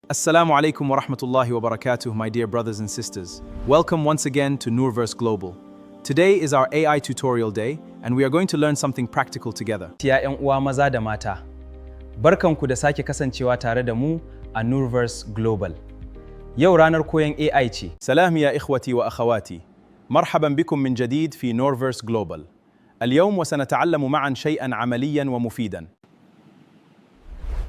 Assalamu alaikum wa rahmatullahi wa barakatuh, my dear brothers and sisters. Welcome once again to Noorverse Global. Today is our AI tutorial day, and we are going to learn something practical together. Ya 'yan uwa maza da mata, barkanku da sake kasancewa tare da mu a Noorverse Global. Yau ranar koyon AI ce. سلام يا إخوتي وأخواتي. مرحبا بكم من جديد في Noorverse Global. اليوم وسنتعلم معا شيئا عمليا ومفيدا.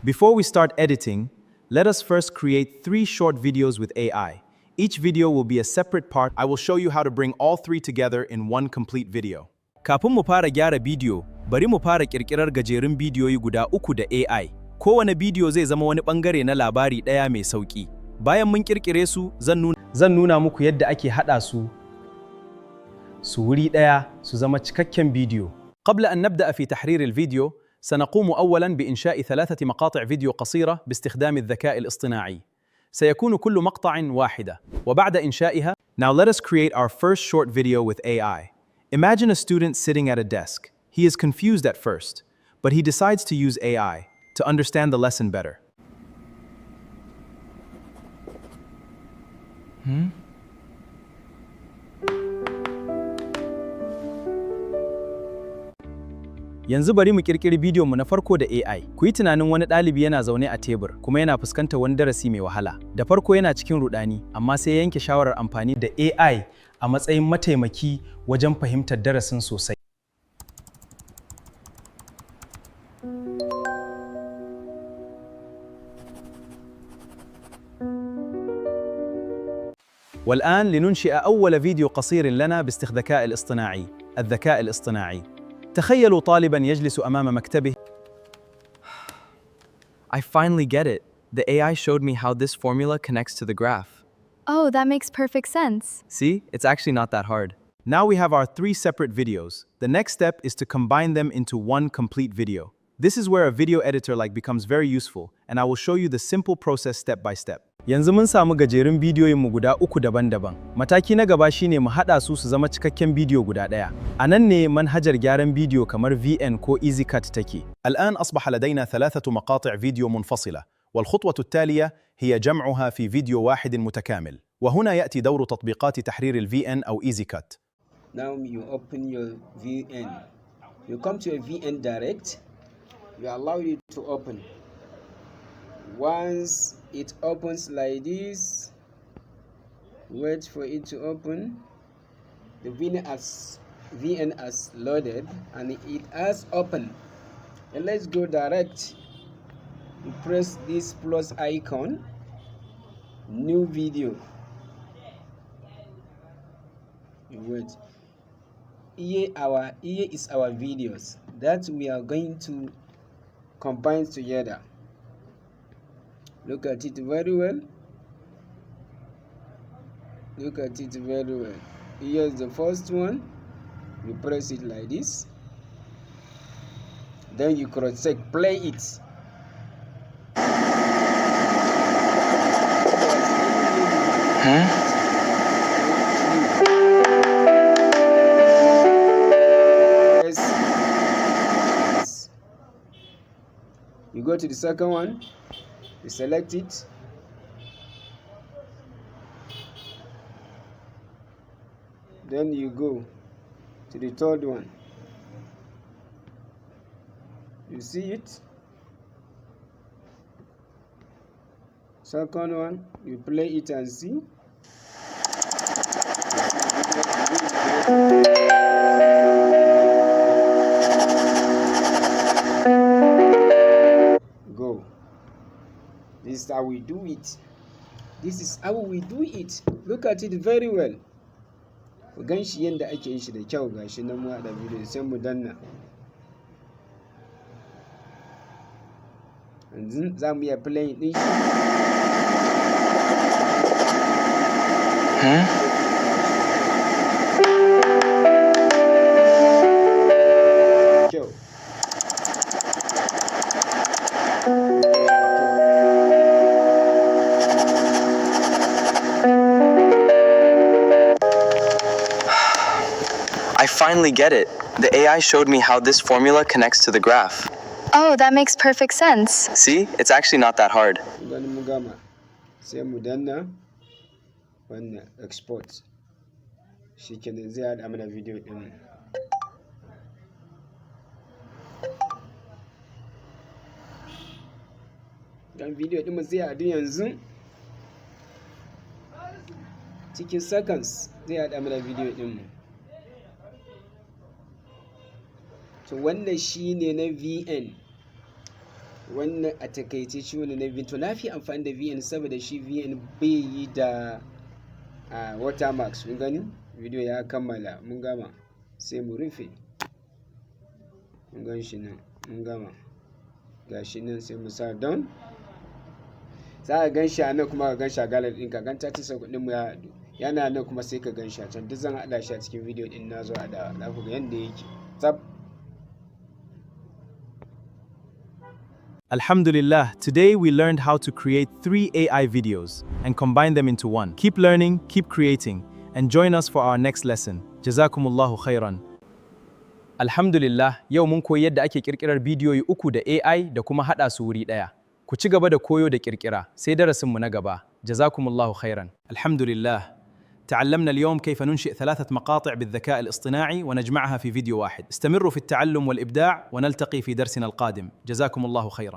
Before we start editing, let us first create 3 short videos with AI. Each video will be a separate part. I will show you how to bring all 3 together in one complete video. Kafin mu fara gyara bidiyo, bari mu fara ƙirƙirar gajerun bidiyoyi guda 3 da AI. Kowane bidiyo zai zama wani ɓangare na labari ɗaya mai sauƙi. Bayan mun ƙirƙire su, Zan nuna muku yadda ake haɗa su wuri ɗaya su zama cikakken bidiyo. قبل أن نبدأ في تحرير الفيديو، سنقوم أولاً بإنشاء 3 مقاطع فيديو قصيرة باستخدام الذكاء الاصطناعي. سيكون كل مقطع واحدة. وبعد إنشائها, now let us create our first short video with AI. Imagine a student sitting at a desk. He is confused at first, but he decides to use AI to understand the lesson better. Yanzu bari mu ƙirƙiri bidiyonmu na farko da AI. Ku yi tunanin wani ɗalibi yana zaune a tebur kuma yana fuskantar wani darasi mai wahala. Da farko yana cikin rudani, amma sai ya yanke shawarar amfani da AI a matsayin mataimaki wajen fahimtar darasin sosai. والآن لننشئ أول فيديو قصير لنا باستخدام الذكاء الاصطناعي. تخيلوا طالباً يجلس أمام مكتبه. I finally get it. The AI showed me how this formula connects to the graph. Oh, that makes perfect sense. See, it's actually not that hard. Now we have our 3 separate videos. The next step is to combine them into one complete video. This is where a video editor becomes very useful, and I will show you the simple process step by step. Yanzu mun samu gajerun bidiyoyinmu guda 3 daban-daban. Mataki na gaba shine mu haɗa su zama cikakken bidiyo guda ɗaya. A nan ne manhajar gyaran bidiyo kamar VN ko EasyCut take. الآن أصبح لدينا 3 مقاطع فيديو منفصلة، والخطوة التالية هي جمعها في فيديو واحد متكامل. وهنا يأتي دور تطبيقات تحرير ال VN أو EasyCut. Now you open your VN. You come to a VN direct. You allow it to open. Once it opens like this, wait for it to open. The VN has loaded and it has opened. And let's go direct. You press this plus icon, new video. You wait. Here is our videos that we are going to combine together. Look at it very well. Look at it very well. Here's the first one. You press it like this. Then you cross-check, play it. Yes. You go to the second one. You select it. Then you go to the third one. You see it? Second one, you play it and see. Go. This is how we do it. This is how we do it. Look at it very well. Ku gan shi yadda ake yin shi da kyau, gashi nan mu haɗa bidiyo sai mu danna. Yanzu za mu iya playing ɗin shi. Kyau. I finally get it. The AI showed me how this formula connects to the graph. Oh, that makes perfect sense. See, it's actually not that hard. Gani mu gama. sai mu danna wannan export. Shikenan zai haɗa mana bidiyo ɗin. Dan bidiyo ɗin zai haɗu yanzu cikin seconds zai haɗa mana bidiyo ɗin. To wannan shine na VN. Wannan a takaice shi ne na VN. To na fi amfani da VN saboda shi VN bai yi da watermarks. Mun gani bidiyo ya kammala, mun gama sai mu rufe. Mun gan shi nan, mun gama ga shi nan sai mu sa down. Za ka gan shi a nan kuma ka gan shi a gallery ɗin ka gan 30 seconds ɗin mu ya haɗu. Yana nan kuma sai ka gan shi a can. Duk zan haɗa shi a cikin bidiyo ɗin na zo haɗa. Za ku ga yanda yake tsaf. Alhamdulillah, today we learned how to create 3 AI videos and combine them into one. Keep learning, keep creating, and join us for our next lesson. Jazakumullahu khairan. Alhamdulillah, yau mun koyi yadda ake ƙirƙirar bidiyoyi 3 da AI da kuma haɗa su wuri ɗaya. Ku ci gaba da koyo da ƙirƙira, sai darasinmu na gaba. جزاكم الله خيرا. الحمد لله. تعلمنا اليوم كيف ننشئ 3 مقاطع بالذكاء الاصطناعي ونجمعها في فيديو واحد. استمروا في التعلم والإبداع ونلتقي في درسنا القادم. جزاكم الله خيرا.